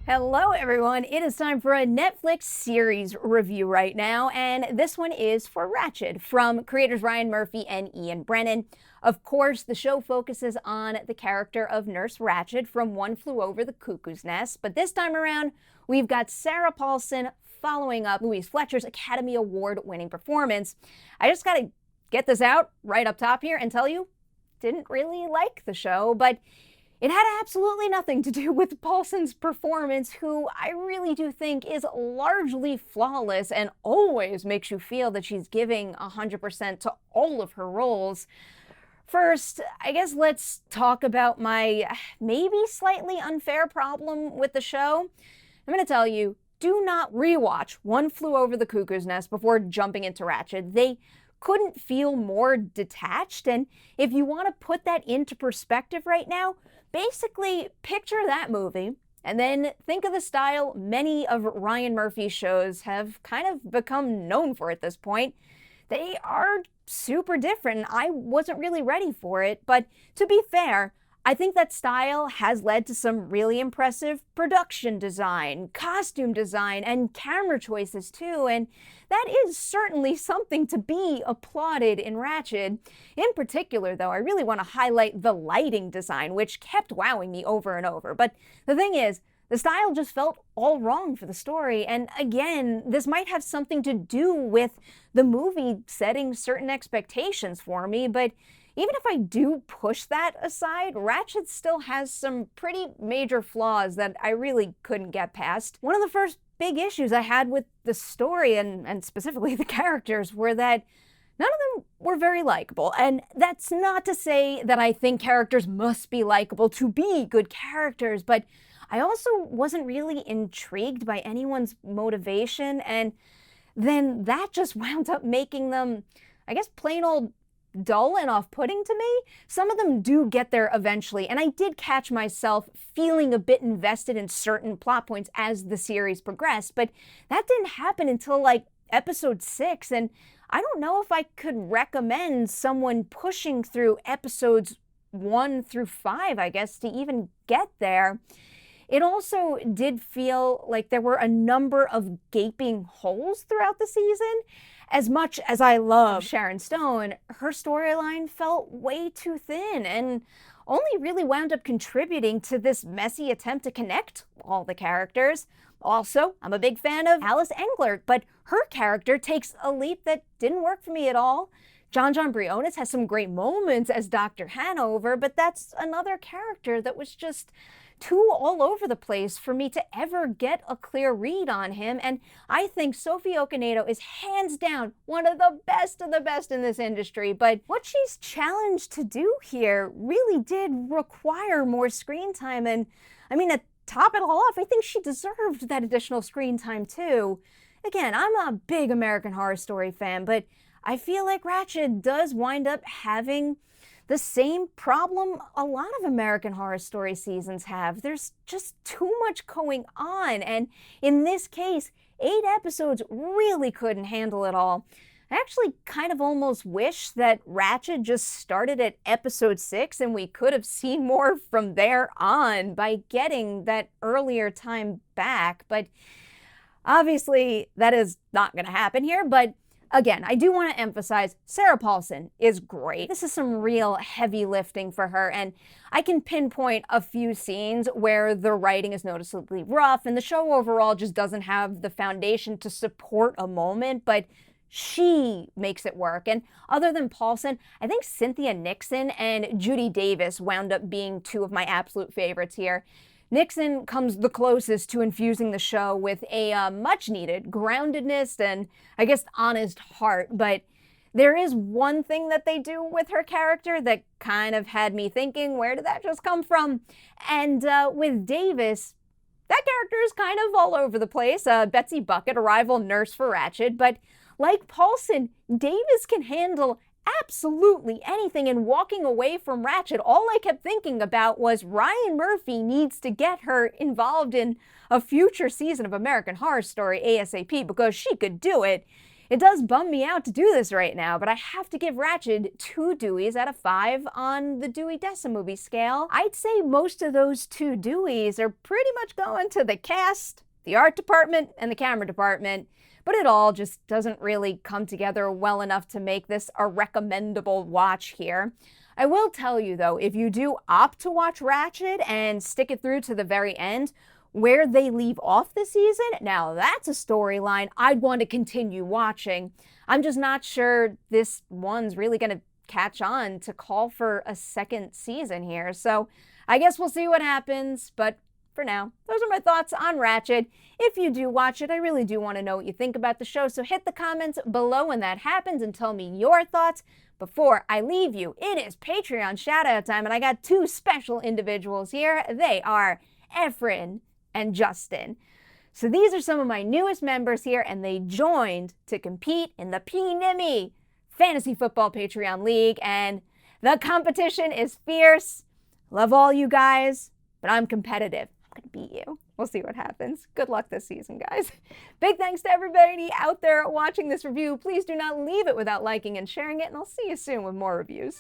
Hello everyone, it is time for a Netflix series review right now, and this one is for Ratched from creators Ryan Murphy and Ian Brennan. Of course, the show focuses on the character of Nurse Ratched from One Flew Over the Cuckoo's Nest, but this time around, we've got Sarah Paulson following up Louise Fletcher's Academy Award-winning performance. I just gotta get this out right up top here and tell you, didn't really like the show, but it had absolutely nothing to do with Paulson's performance, who I really do think is largely flawless and always makes you feel that she's giving 100% to all of her roles. First, I guess let's talk about my maybe slightly unfair problem with the show. I'm going to tell you, do not rewatch One Flew Over the Cuckoo's Nest before jumping into Ratched. They couldn't feel more detached, and if you want to put that into perspective right now, basically picture that movie and then think of the style many of Ryan Murphy's shows have kind of become known for at this point. They are super different, and I wasn't really ready for it, but to be fair, I think that style has led to some really impressive production design, costume design, and camera choices too, and that is certainly something to be applauded in Ratched. In particular, though, I really want to highlight the lighting design, which kept wowing me over and over. But the thing is, the style just felt all wrong for the story, and again, this might have something to do with the movie setting certain expectations for me, but even if I do push that aside, Ratched still has some pretty major flaws that I really couldn't get past. One of the first big issues I had with the story, and specifically the characters, were that none of them were very likable. And that's not to say that I think characters must be likable to be good characters, but I also wasn't really intrigued by anyone's motivation, and then that just wound up making them, I guess, plain old dull and off-putting to me. Some of them do get there eventually, and I did catch myself feeling a bit invested in certain plot points as the series progressed, but that didn't happen until like episode 6, and I don't know if I could recommend someone pushing through episodes 1 through 5, I guess, to even get there. It also did feel like there were a number of gaping holes throughout the season. As much as I love Sharon Stone, her storyline felt way too thin and only really wound up contributing to this messy attempt to connect all the characters. Also, I'm a big fan of Alice Englert, but her character takes a leap that didn't work for me at all. John Briones has some great moments as Dr. Hanover, but that's another character that was just too all over the place for me to ever get a clear read on him, and I think Sophie Okonedo is hands down one of the best in this industry, but what she's challenged to do here really did require more screen time, and I mean, to top it all off, I think she deserved that additional screen time too. Again, I'm a big American Horror Story fan, but I feel like Ratched does wind up having the same problem a lot of American Horror Story seasons have. There's just too much going on, and in this case, 8 episodes really couldn't handle it all. I actually kind of almost wish that Ratched just started at episode 6 and we could have seen more from there on by getting that earlier time back, but obviously that is not going to happen here, but again, I do want to emphasize Sarah Paulson is great. This is some real heavy lifting for her, and I can pinpoint a few scenes where the writing is noticeably rough and the show overall just doesn't have the foundation to support a moment, but she makes it work. And other than Paulson, I think Cynthia Nixon and Judy Davis wound up being 2 of my absolute favorites here. Nixon comes the closest to infusing the show with a much-needed groundedness and, I guess, honest heart, but there is one thing that they do with her character that kind of had me thinking, where did that just come from? And with Davis, that character is kind of all over the place. Betsy Bucket, a rival nurse for Ratched, but like Paulson, Davis can handle absolutely anything, and walking away from Ratched, all I kept thinking about was Ryan Murphy needs to get her involved in a future season of American Horror Story ASAP because she could do it. It does bum me out to do this right now, but I have to give Ratched 2 Deweys out of 5 on the Dewey Decimovie scale. I'd say most of those 2 Deweys are pretty much going to the cast, the art department, and the camera department, but it all just doesn't really come together well enough to make this a recommendable watch here. I will tell you though, if you do opt to watch Ratched and stick it through to the very end, where they leave off the season, now that's a storyline I'd want to continue watching. I'm just not sure this one's really going to catch on to call for a second season here. So I guess we'll see what happens, but for now, those are my thoughts on Ratched. If you do watch it, I really do want to know what you think about the show, so hit the comments below when that happens and tell me your thoughts. Before I leave you, it is Patreon shout-out time, and I got 2 special individuals here. They are Efren and Justin. So these are some of my newest members here, and they joined to compete in the PNIMI Fantasy Football Patreon League, and the competition is fierce. Love all you guys, but I'm competitive. I'm gonna beat you. We'll see what happens. Good luck this season, guys. Big thanks to everybody out there watching this review. Please do not leave it without liking and sharing it, and I'll see you soon with more reviews.